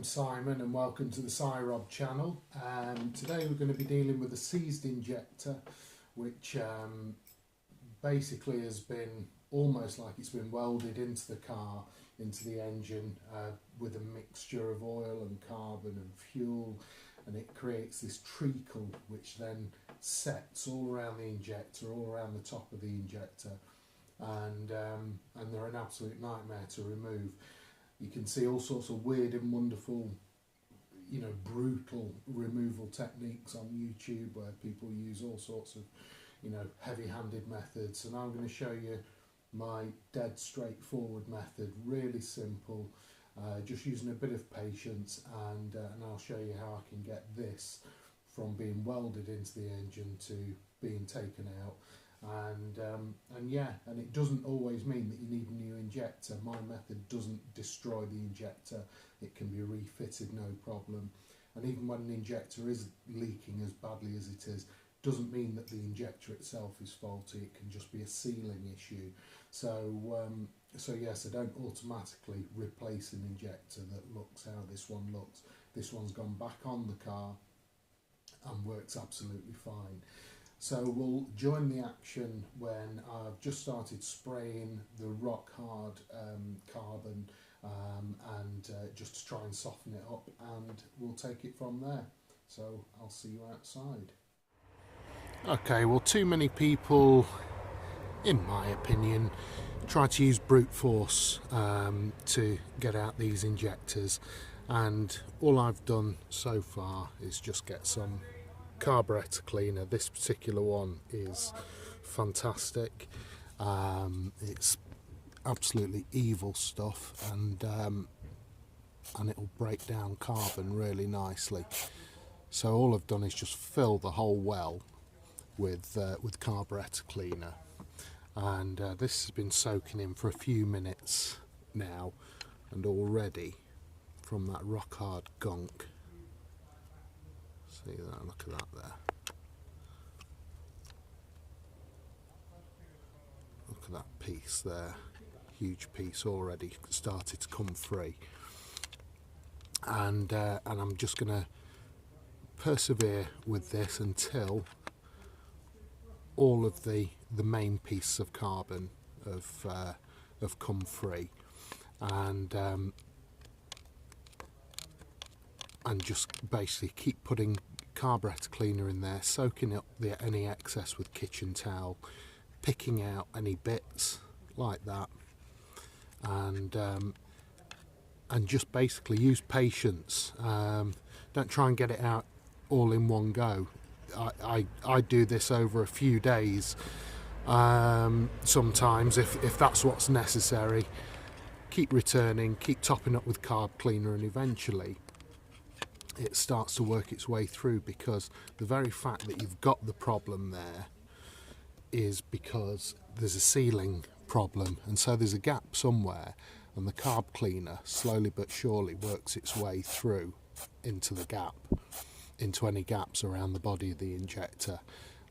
I'm Simon and welcome to the SciRob channel. Today we're going to be dealing with a seized injector which basically has been almost like it's been welded into the car, into the engine with a mixture of oil and carbon and fuel, and it creates this treacle which then sets all around the injector, all around the top of the injector, and they're an absolute nightmare to remove. You can see all sorts of weird and wonderful, brutal removal techniques on YouTube where people use all sorts of, heavy-handed methods. And I'm going to show you my dead straightforward method, really simple, just using a bit of patience, and I'll show you how I can get this from being welded into the engine to being taken out. And it doesn't always mean that you need a new injector. My method doesn't destroy the injector. It can be refitted, no problem. And even when an injector is leaking as badly as it is, doesn't mean that the injector itself is faulty. It can just be a sealing issue. So yes, I don't automatically replace an injector that looks how this one looks. This one's gone back on the car and works absolutely fine. So we'll join the action when I've just started spraying the rock hard carbon just to try and soften it up, and we'll take it from there. So I'll see you outside. Okay, well, too many people, in my opinion, try to use brute force to get out these injectors, and all I've done so far is just get some carburetor cleaner. This particular one is fantastic. It's absolutely evil stuff, and it'll break down carbon really nicely. So all I've done is just fill the whole well with carburetor cleaner, and this has been soaking in for a few minutes now, and already from that rock hard gunk, see that, look at that there, look at that piece there, huge piece already started to come free, and I'm just going to persevere with this until all of the main pieces of carbon have come free, and just basically keep putting carburetor cleaner in there, soaking up any excess with kitchen towel, picking out any bits like that, and just basically use patience. Don't try and get it out all in one go. I do this over a few days sometimes if that's what's necessary. Keep returning, keep topping up with carb cleaner, and eventually it starts to work its way through, because the very fact that you've got the problem there is because there's a sealing problem, and so there's a gap somewhere, and the carb cleaner slowly but surely works its way through into the gap, into any gaps around the body of the injector,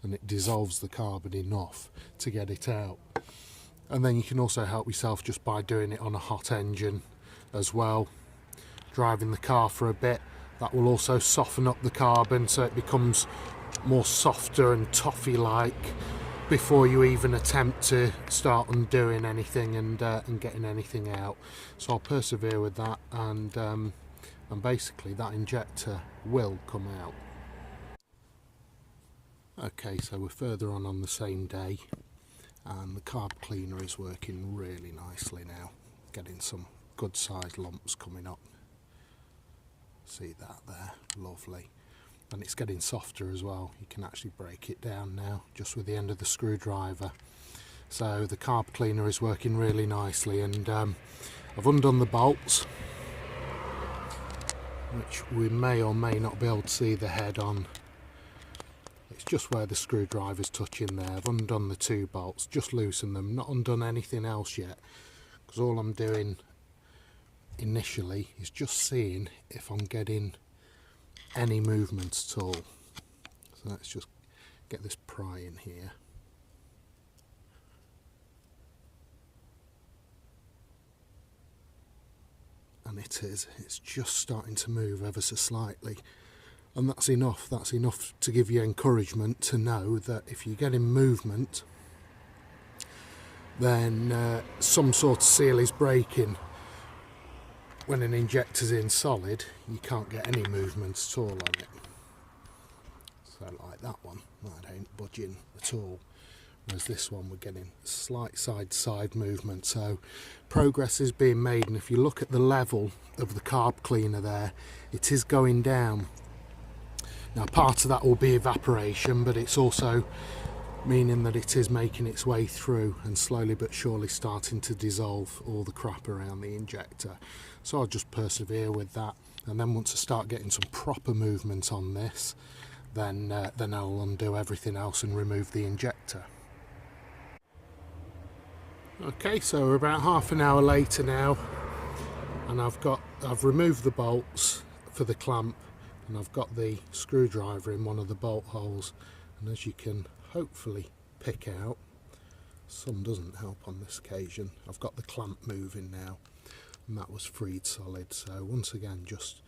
and it dissolves the carbon enough to get it out. And then you can also help yourself just by doing it on a hot engine as well, driving the car for a bit. That will also soften up the carbon so it becomes more softer and toffee-like before you even attempt to start undoing anything and getting anything out. So I'll persevere with that, and basically that injector will come out. Okay, so we're further on the same day, and the carb cleaner is working really nicely now, getting some good sized lumps coming up. See that there, lovely, and it's getting softer as well. You can actually break it down now just with the end of the screwdriver. So the carb cleaner is working really nicely, and I've undone the bolts, which we may or may not be able to see the head on. It's just where the screwdriver's touching there. I've undone the two bolts, just loosened them, not undone anything else yet, because all I'm doing initially is just seeing if I'm getting any movement at all. So let's just get this pry in here. and it is. It's just starting to move ever so slightly, and that's enough. That's enough to give you encouragement to know that if you get in movement, then some sort of seal is breaking. When an injector's in solid, you can't get any movement at all on it. So like that one, that ain't budging at all. Whereas this one, we're getting slight side-to-side movement. So progress is being made, and if you look at the level of the carb cleaner there, it is going down. Now part of that will be evaporation, but it's also meaning that it is making its way through and slowly but surely starting to dissolve all the crap around the injector. So I'll just persevere with that, and then once I start getting some proper movement on this, then I'll undo everything else and remove the injector. Okay, so we're about half an hour later now, and I've removed the bolts for the clamp, and I've got the screwdriver in one of the bolt holes, and as you can hopefully pick out, sun doesn't help on this occasion, I've got the clamp moving now, and that was freed solid. So once again, just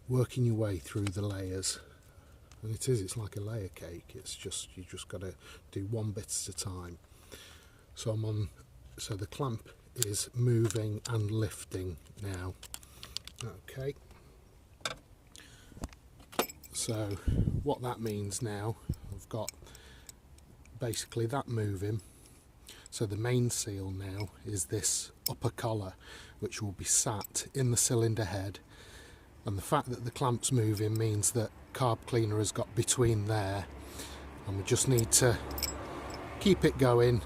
working your way through the layers, and it's like a layer cake. It's just, you just got to do one bit at a time. So so the clamp is moving and lifting now. Okay, so what that means now, I've got basically that moving. So the main seal now is this upper collar, which will be sat in the cylinder head, and the fact that the clamp's moving means that carb cleaner has got between there, and we just need to keep it going.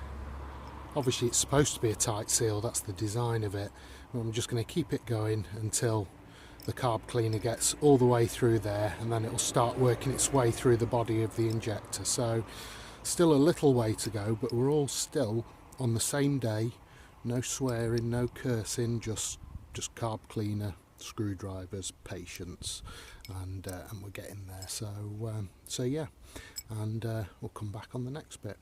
Obviously it's supposed to be a tight seal, that's the design of it, but I'm just going to keep it going until the carb cleaner gets all the way through there, and then it'll start working its way through the body of the injector. So still a little way to go, but we're all still on the same day. No swearing, no cursing, just carb cleaner, screwdrivers, patience, and we're getting there. So yeah, and we'll come back on the next bit.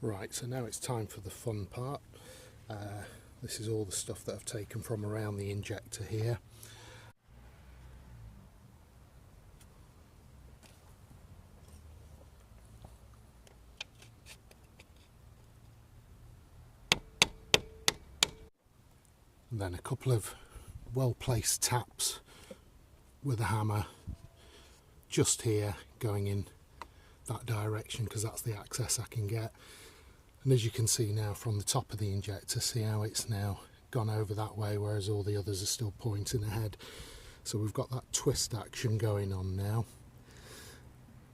Right, so now it's time for the fun part. This is all the stuff that I've taken from around the injector here. And then a couple of well-placed taps with a hammer just here, going in that direction because that's the access I can get. And as you can see now from the top of the injector, see how it's now gone over that way, whereas all the others are still pointing ahead. So we've got that twist action going on now,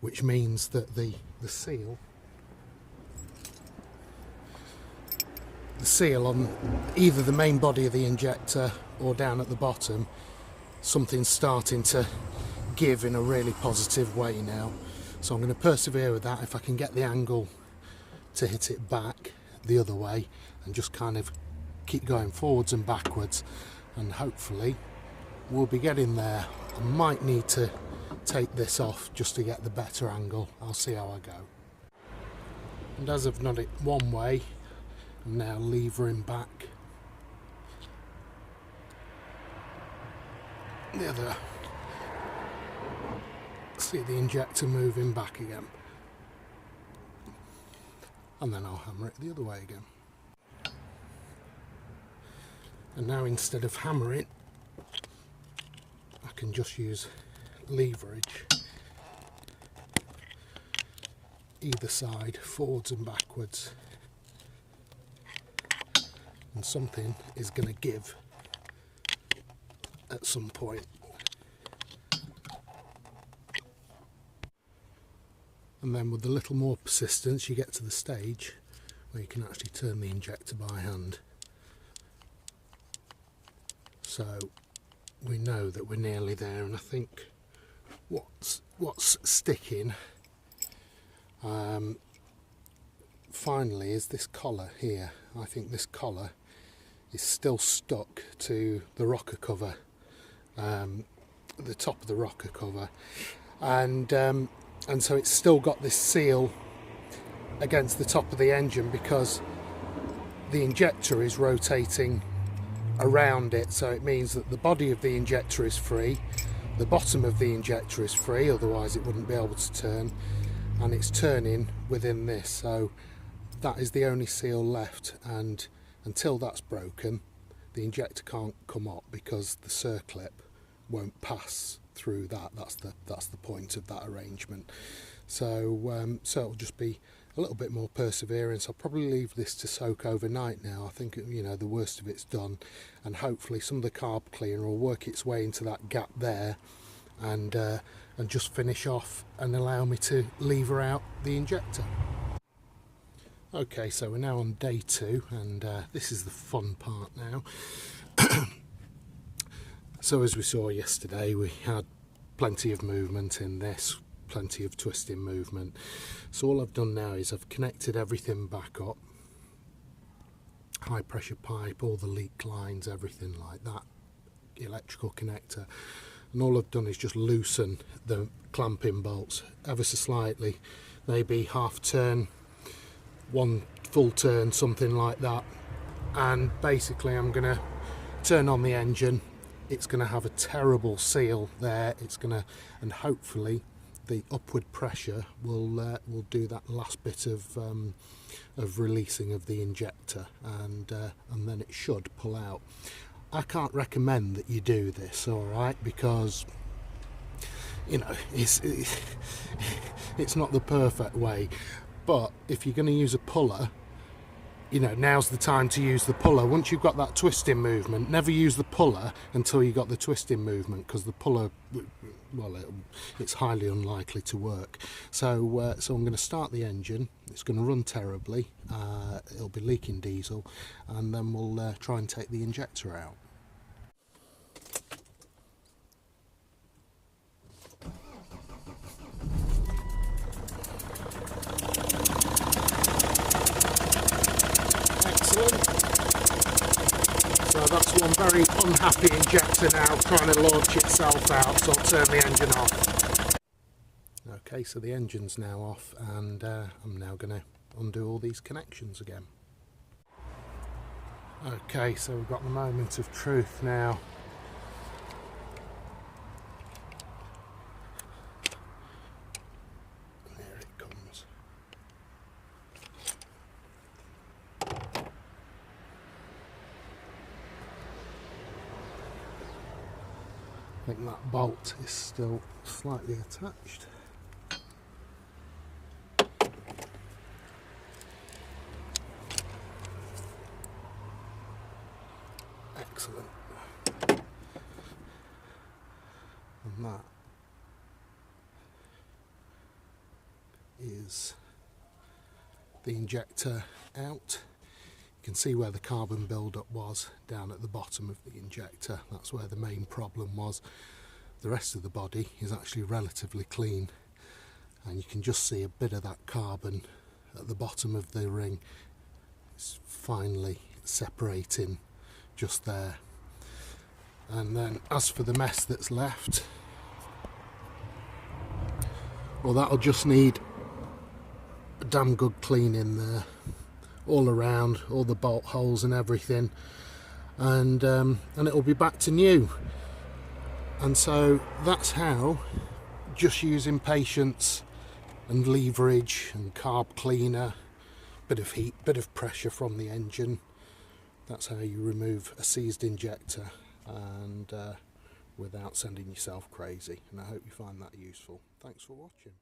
which means that the seal on either the main body of the injector or down at the bottom, something's starting to give in a really positive way now. So I'm going to persevere with that. If I can get the angle to hit it back the other way and just kind of keep going forwards and backwards, and hopefully we'll be getting there. I might need to take this off just to get the better angle. I'll see how I go. And as I've done it one way, I'm now levering back the other. See the injector moving back again, and then I'll hammer it the other way again. And now instead of hammering, I can just use leverage either side, forwards and backwards, and something is going to give at some point. And then with a little more persistence, you get to the stage where you can actually turn the injector by hand. So we know that we're nearly there, and I think what's sticking finally is this collar here. I think this collar is still stuck to the rocker cover, the top of the rocker cover, and so it's still got this seal against the top of the engine because the injector is rotating around it, so it means that the body of the injector is free, the bottom of the injector is free, otherwise it wouldn't be able to turn, and it's turning within this. So that is the only seal left, and until that's broken, the injector can't come up because the circlip won't pass through that. That's the point of that arrangement. So so it'll just be a little bit more perseverance. I'll probably leave this to soak overnight now. I think, you know, the worst of it's done, and hopefully some of the carb cleaner will work its way into that gap there and just finish off and allow me to lever out the injector. Okay, so we're now on day 2, and this is the fun part now. So as we saw yesterday, we had plenty of movement in this, plenty of twisting movement. So all I've done now is I've connected everything back up, high pressure pipe, all the leak lines, everything like that, electrical connector, and all I've done is just loosen the clamping bolts ever so slightly, maybe half turn, 1 full turn, something like that. And basically I'm going to turn on the engine. It's going to have a terrible seal there. It's going to, and hopefully the upward pressure will do that last bit of releasing of the injector, and then it should pull out. I can't recommend that you do this, all right, because, you know, it's not the perfect way. But if you're going to use a puller, you know, now's the time to use the puller. Once you've got that twisting movement, never use the puller until you got the twisting movement, because the puller, well, it's highly unlikely to work. So so I'm going to start the engine. It's going to run terribly. It'll be leaking diesel, and then we'll try and take the injector out. So that's one very unhappy injector now trying to launch itself out, so I'll turn the engine off. Okay, so the engine's now off, and I'm now going to undo all these connections again. Okay, so we've got the moment of truth now. Here it comes. I think that bolt is still slightly attached. Excellent. And that is the injector out. You can see where the carbon buildup was down at the bottom of the injector. That's where the main problem was. The rest of the body is actually relatively clean, and you can just see a bit of that carbon at the bottom of the ring. It's finely separating just there. And then as for the mess that's left, well, that'll just need a damn good cleaning there, all around, all the bolt holes and everything, and it'll be back to new. And so that's how, just using patience and leverage and carb cleaner, bit of heat, bit of pressure from the engine, that's how you remove a seized injector, and without sending yourself crazy. And I hope you find that useful. Thanks for watching.